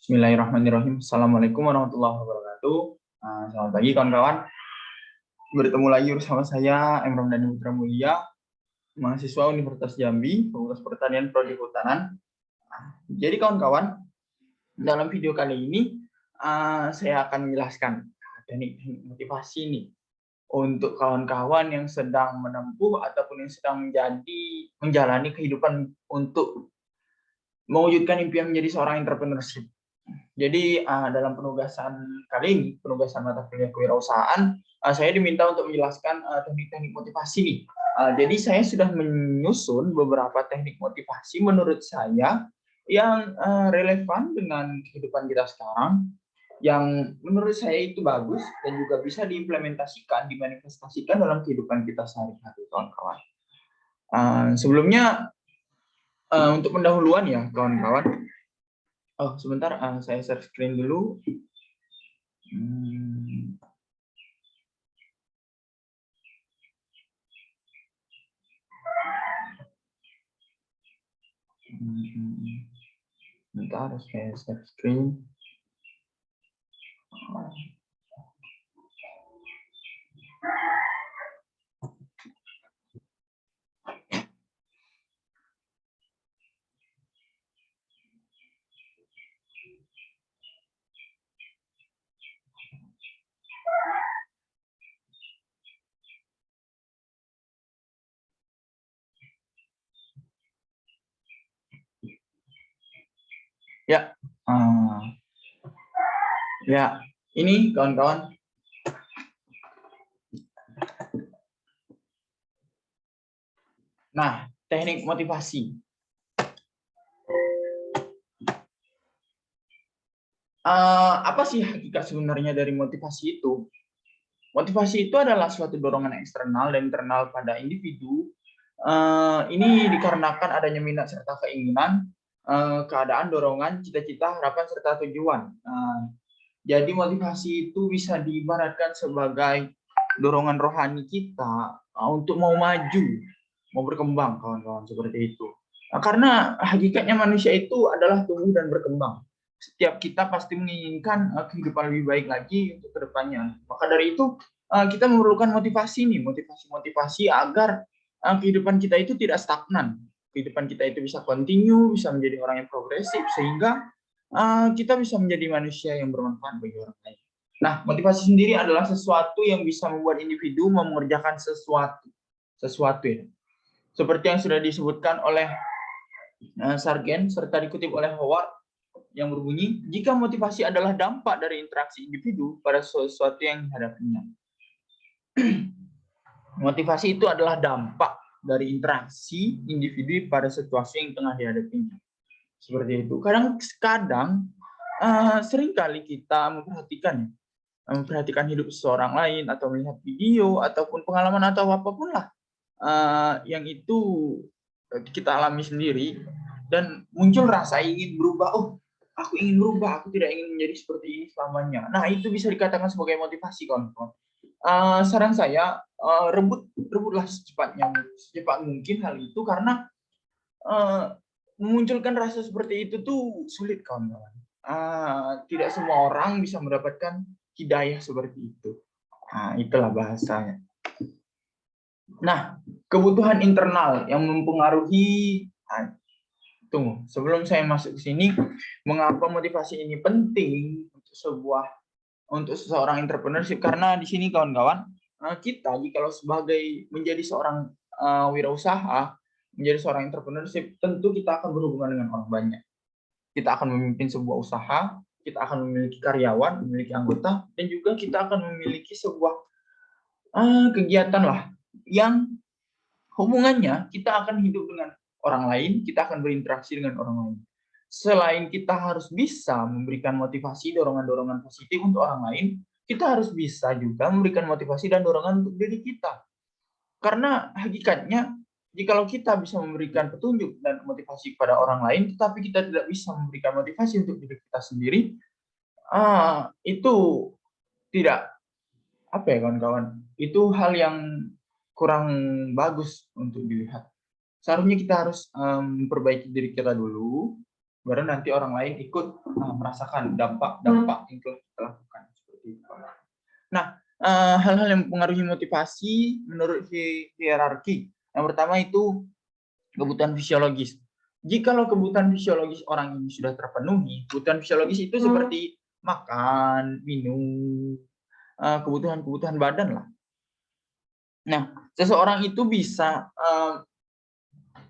Bismillahirrahmanirrahim. Assalamualaikum warahmatullahi wabarakatuh. Selamat pagi kawan-kawan. Bertemu lagi bersama saya Emron Dani Putra Mulia, mahasiswa Universitas Jambi, Fakultas Pertanian Prodi Kehutanan. Jadi kawan-kawan, dalam video kali ini saya akan menjelaskan teknik motivasi ini untuk kawan-kawan yang sedang menempuh ataupun yang sedang menjalani kehidupan untuk mewujudkan impian menjadi seorang entrepreneurship. Jadi dalam penugasan kali ini, penugasan mata kuliah kewirausahaan, saya diminta untuk menjelaskan teknik-teknik motivasi nih. Jadi saya sudah menyusun beberapa teknik motivasi menurut saya yang relevan dengan kehidupan kita sekarang, yang menurut saya itu bagus dan juga bisa diimplementasikan, dimanifestasikan dalam kehidupan kita sehari-hari, kawan-kawan. Sebelumnya, untuk pendahuluan ya, kawan-kawan. Oh, sebentar, saya share screen dulu. Bentar, saya share screen. Ya, ya, ini kawan-kawan. Nah, teknik motivasi. Apa sih hakikat sebenarnya dari motivasi itu? Motivasi itu adalah suatu dorongan eksternal dan internal pada individu. Ini dikarenakan adanya minat serta keinginan, keadaan, dorongan, cita-cita, harapan, serta tujuan. Jadi motivasi itu bisa diibaratkan sebagai dorongan rohani kita untuk mau maju, mau berkembang, kawan-kawan, seperti itu. Karena hakikatnya manusia itu adalah tumbuh dan berkembang. Setiap kita pasti menginginkan kehidupan lebih baik lagi untuk kedepannya. Maka dari itu kita memerlukan motivasi nih, motivasi agar kehidupan kita itu tidak stagnan. Kehidupan kita itu bisa continue, bisa menjadi orang yang progresif, sehingga kita bisa menjadi manusia yang bermanfaat bagi orang lain. Nah, motivasi sendiri adalah sesuatu yang bisa membuat individu mengerjakan sesuatu ya. Seperti yang sudah disebutkan oleh Sargent serta dikutip oleh Howard yang berbunyi, jika motivasi adalah dampak dari interaksi individu pada sesuatu yang dihadapinya. Motivasi itu adalah dampak dari interaksi individu pada situasi yang tengah dihadapinya. Seperti itu. Kadang-kadang seringkali kita memperhatikan hidup seseorang lain atau melihat video ataupun pengalaman atau apapun lah yang itu kita alami sendiri dan muncul rasa ingin berubah. Oh, aku ingin berubah, aku tidak ingin menjadi seperti ini selamanya. Nah, itu bisa dikatakan sebagai motivasi, kawan-kawan. Saran saya, rebutlah secepat mungkin hal itu, karena memunculkan rasa seperti itu tuh sulit, kawan-kawan. Tidak semua orang bisa mendapatkan hidayah seperti itu. Itulah bahasanya. Nah, kebutuhan internal yang mempengaruhi. Tunggu, sebelum saya masuk ke sini, mengapa motivasi ini penting untuk seseorang entrepreneurship? Karena di sini kawan-kawan, kita jikalau sebagai menjadi seorang wirausaha, menjadi seorang entrepreneurship, tentu kita akan berhubungan dengan orang banyak. Kita akan memimpin sebuah usaha, kita akan memiliki karyawan, memiliki anggota, dan juga kita akan memiliki sebuah kegiatan lah yang hubungannya kita akan hidup dengan orang lain, kita akan berinteraksi dengan orang lain. Selain kita harus bisa memberikan motivasi, dorongan-dorongan positif untuk orang lain, kita harus bisa juga memberikan motivasi dan dorongan untuk diri kita. Karena hakikatnya, jikalau kita bisa memberikan petunjuk dan motivasi kepada orang lain, tetapi kita tidak bisa memberikan motivasi untuk diri kita sendiri, itu tidak, apa ya kawan-kawan, itu hal yang kurang bagus untuk dilihat. Seharusnya kita harus memperbaiki diri kita dulu, baru nanti orang lain ikut merasakan dampak-dampak yang telah kita lakukan. Seperti itu. Nah, hal-hal yang mempengaruhi motivasi menurut hierarki. Yang pertama itu kebutuhan fisiologis. Jikalau kebutuhan fisiologis orang ini sudah terpenuhi, kebutuhan fisiologis itu seperti makan, minum, kebutuhan-kebutuhan badan lah. Nah, seseorang itu bisa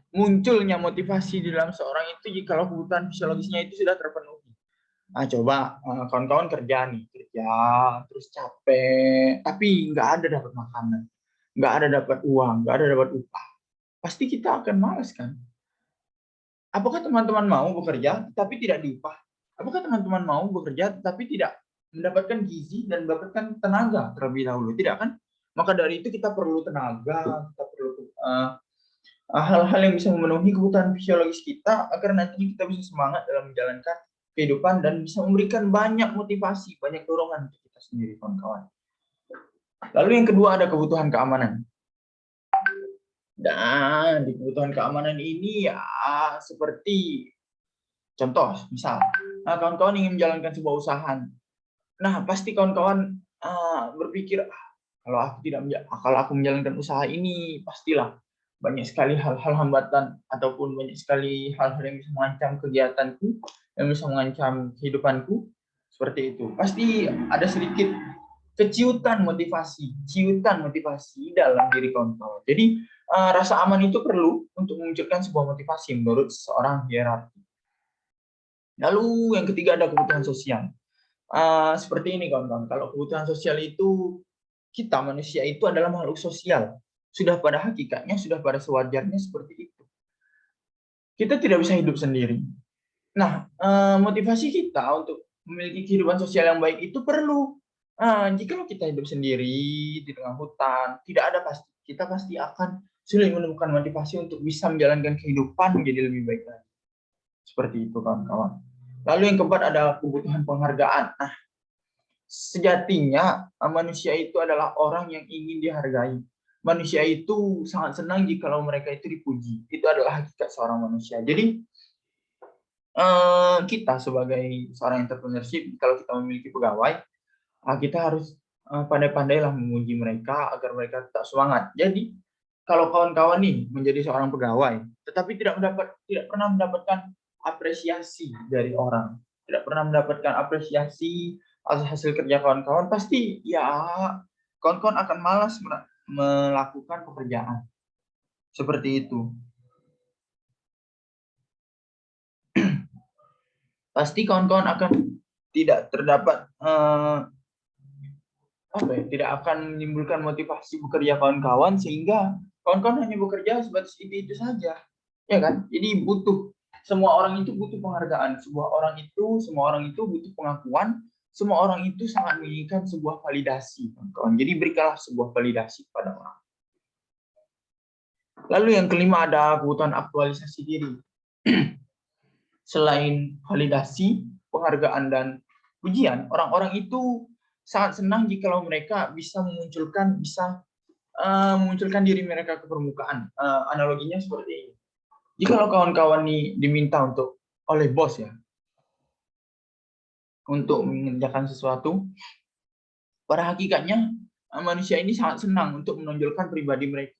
munculnya motivasi di dalam seorang itu jikalau kebutuhan fisiologisnya itu sudah terpenuhi. Nah, coba kawan-kawan kerja, terus capek, tapi nggak ada dapat makanan, nggak ada dapat uang, nggak ada dapat upah. Pasti kita akan malas kan? Apakah teman-teman mau bekerja tapi tidak diupah? Apakah teman-teman mau bekerja tapi tidak mendapatkan gizi dan mendapatkan tenaga terlebih dahulu? Tidak kan? Maka dari itu kita perlu tenaga, kita perlu hal-hal yang bisa memenuhi kebutuhan fisiologis kita agar nanti kita bisa semangat dalam menjalankan kehidupan dan bisa memberikan banyak motivasi, banyak dorongan untuk kita sendiri, kawan-kawan. Lalu yang kedua ada kebutuhan keamanan. Dan di kebutuhan keamanan ini ya seperti contoh, misal kawan-kawan ingin menjalankan sebuah usaha. Nah, pasti kawan-kawan berpikir kalau aku menjalankan usaha ini pastilah banyak sekali hal-hal hambatan ataupun banyak sekali hal-hal yang bisa mengancam kegiatanku, yang bisa mengancam kehidupanku. Seperti itu. Pasti ada sedikit ciutan motivasi dalam diri kawan-kawan. Jadi rasa aman itu perlu untuk memunculkan sebuah motivasi menurut seorang hierarki. Lalu yang ketiga ada kebutuhan sosial. Seperti ini kawan-kawan. Kalau kebutuhan sosial itu kita manusia itu adalah makhluk sosial. Sudah pada hakikatnya, sudah pada sewajarnya seperti itu. Kita tidak bisa hidup sendiri. Nah, motivasi kita untuk memiliki kehidupan sosial yang baik itu perlu. Jika kita hidup sendiri di tengah hutan, kita pasti akan sulit menemukan motivasi untuk bisa menjalankan kehidupan menjadi lebih baik lagi. Seperti itu kawan-kawan. Lalu yang keempat ada kebutuhan penghargaan. Nah, sejatinya manusia itu adalah orang yang ingin dihargai. Manusia itu sangat senang jika mereka itu dipuji. Itu adalah hakikat seorang manusia. Jadi kita sebagai seorang entrepreneurship, kalau kita memiliki pegawai, kita harus pandai-pandailah memuji mereka agar mereka tetap semangat. Jadi kalau kawan-kawan nih menjadi seorang pegawai, tetapi tidak pernah mendapatkan apresiasi dari orang, tidak pernah mendapatkan apresiasi atas hasil kerja kawan-kawan, pasti ya kawan-kawan akan malas melakukan pekerjaan. Seperti itu. Pasti kawan-kawan akan tidak terdapat tidak akan menimbulkan motivasi bekerja kawan-kawan, sehingga kawan-kawan hanya bekerja sebatas itu saja, ya kan? Jadi semua orang itu butuh penghargaan, semua orang itu butuh pengakuan, semua orang itu sangat menginginkan sebuah validasi, kawan-kawan. Jadi berikanlah sebuah validasi kepada orang. Lalu yang kelima ada kebutuhan aktualisasi diri. Selain validasi, penghargaan dan pujian, orang-orang itu sangat senang jika mereka bisa memunculkan diri mereka ke permukaan. Analoginya seperti ini. Jika kawan-kawan nih diminta oleh bos ya untuk mengerjakan sesuatu, pada hakikatnya manusia ini sangat senang untuk menonjolkan pribadi mereka,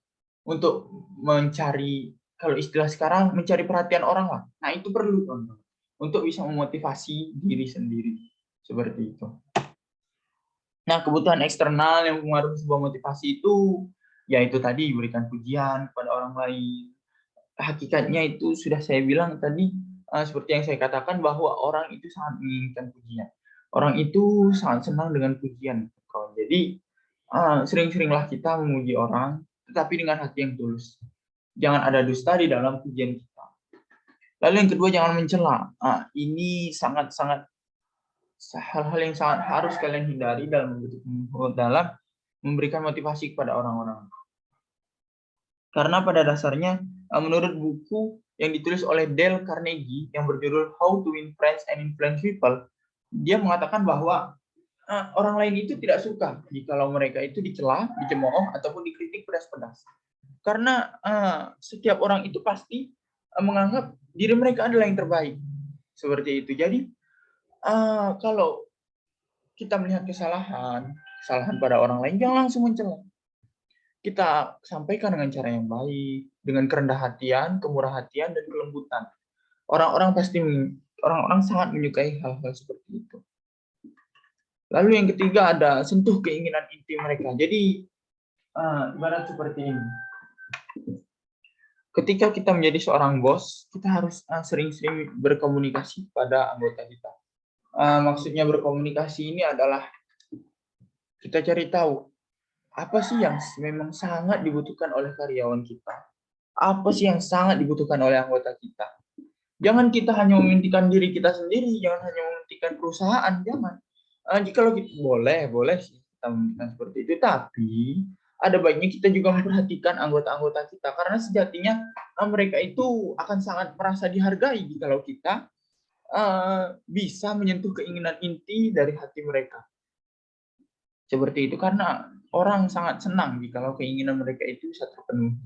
untuk mencari, kalau istilah sekarang, mencari perhatian orang lah. Nah, itu perlu kawan-kawan untuk bisa memotivasi diri sendiri. Seperti itu. Nah, kebutuhan eksternal yang mempengaruhi sebuah motivasi itu, yaitu tadi berikan pujian kepada orang lain. Hakikatnya itu sudah saya bilang tadi, seperti yang saya katakan bahwa orang itu sangat menginginkan pujian. Orang itu sangat senang dengan pujian. Jadi, sering-seringlah kita memuji orang, tetapi dengan hati yang tulus. Jangan ada dusta di dalam pujian kita. Lalu yang kedua, jangan mencela. Ini sangat-sangat hal-hal yang sangat harus kalian hindari dalam memberikan motivasi kepada orang-orang. Karena pada dasarnya, menurut buku yang ditulis oleh Dale Carnegie yang berjudul How to Win Friends and Influence People, dia mengatakan bahwa orang lain itu tidak suka jika mereka itu dicela, dicemooh, ataupun dikritik pedas-pedas. Karena setiap orang itu pasti menganggap diri mereka adalah yang terbaik. Seperti itu. Jadi kalau kita melihat kesalahan pada orang lain, jangan langsung mencela. Kita sampaikan dengan cara yang baik, dengan kerendah hatian, kemurah hatian, dan kelembutan. Orang-orang sangat menyukai hal-hal seperti itu. Lalu yang ketiga ada sentuh keinginan inti mereka. Jadi ibarat seperti ini. Ketika kita menjadi seorang bos, kita harus sering-sering berkomunikasi pada anggota kita. Maksudnya berkomunikasi ini adalah kita cari tahu apa sih yang memang sangat dibutuhkan oleh karyawan kita, apa sih yang sangat dibutuhkan oleh anggota kita. Jangan kita hanya mementingkan diri kita sendiri, jangan hanya mementingkan perusahaan, jangan. Jika boleh sih kita mementingkan seperti itu, tapi ada baiknya kita juga memperhatikan anggota-anggota kita, karena sejatinya mereka itu akan sangat merasa dihargai kalau kita bisa menyentuh keinginan inti dari hati mereka. Seperti itu, karena orang sangat senang kalau keinginan mereka itu bisa terpenuhi.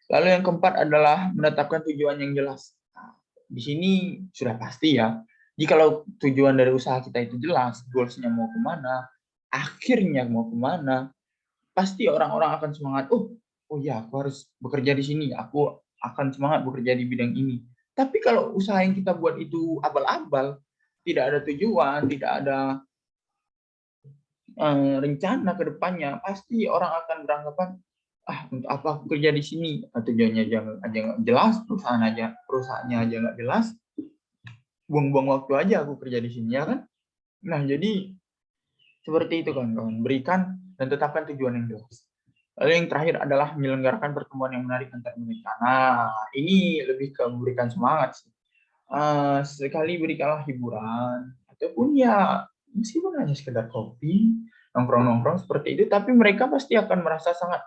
Lalu yang keempat adalah menetapkan tujuan yang jelas. Nah, di sini sudah pasti ya, jikalau tujuan dari usaha kita itu jelas, goals-nya mau kemana, akhirnya mau kemana, pasti orang-orang akan semangat, oh ya, aku harus bekerja di sini, aku akan semangat bekerja di bidang ini. Tapi kalau usaha yang kita buat itu abal-abal, tidak ada tujuan, tidak ada rencana ke depannya, pasti orang akan beranggapan, untuk apa aku kerja di sini? Tujuannya aja nggak jelas, perusahaannya aja nggak jelas, buang-buang waktu aja aku kerja di sini, ya kan? Nah, jadi seperti itu kawan-kawan, berikan dan tetapkan tujuan yang jelas. Lalu yang terakhir adalah menyelenggarakan pertemuan yang menarik antar mereka. Nah, ini lebih ke memberikan semangat sih. Sekali berikanlah hiburan, ataupun ya meskipun hanya sekedar kopi, nongkrong-nongkrong seperti itu, tapi mereka pasti akan merasa sangat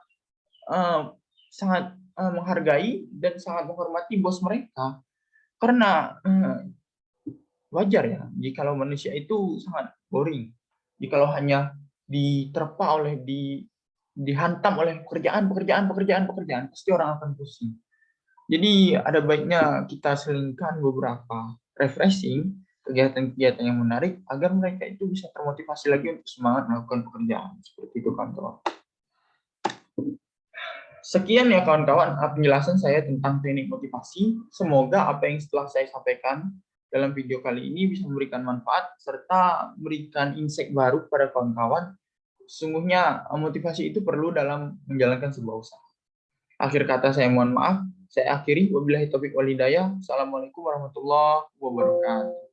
menghargai dan sangat menghormati bos mereka. Karena wajar ya, jikalau manusia itu sangat boring. Jikalau hanya diterpa oleh dihantam oleh pekerjaan, pasti orang akan pusing. Jadi ada baiknya kita selingkan beberapa refreshing, kegiatan-kegiatan yang menarik agar mereka itu bisa termotivasi lagi untuk semangat melakukan pekerjaan. Seperti itu kawan-kawan. Sekian ya kawan-kawan penjelasan saya tentang teknik motivasi. Semoga apa yang setelah saya sampaikan dalam video kali ini bisa memberikan manfaat serta memberikan insight baru kepada kawan-kawan. Sesungguhnya motivasi itu perlu dalam menjalankan sebuah usaha. Akhir kata saya mohon maaf. Saya akhiri. Wabillahi taufiq wal hidayah. Assalamualaikum warahmatullahi wabarakatuh.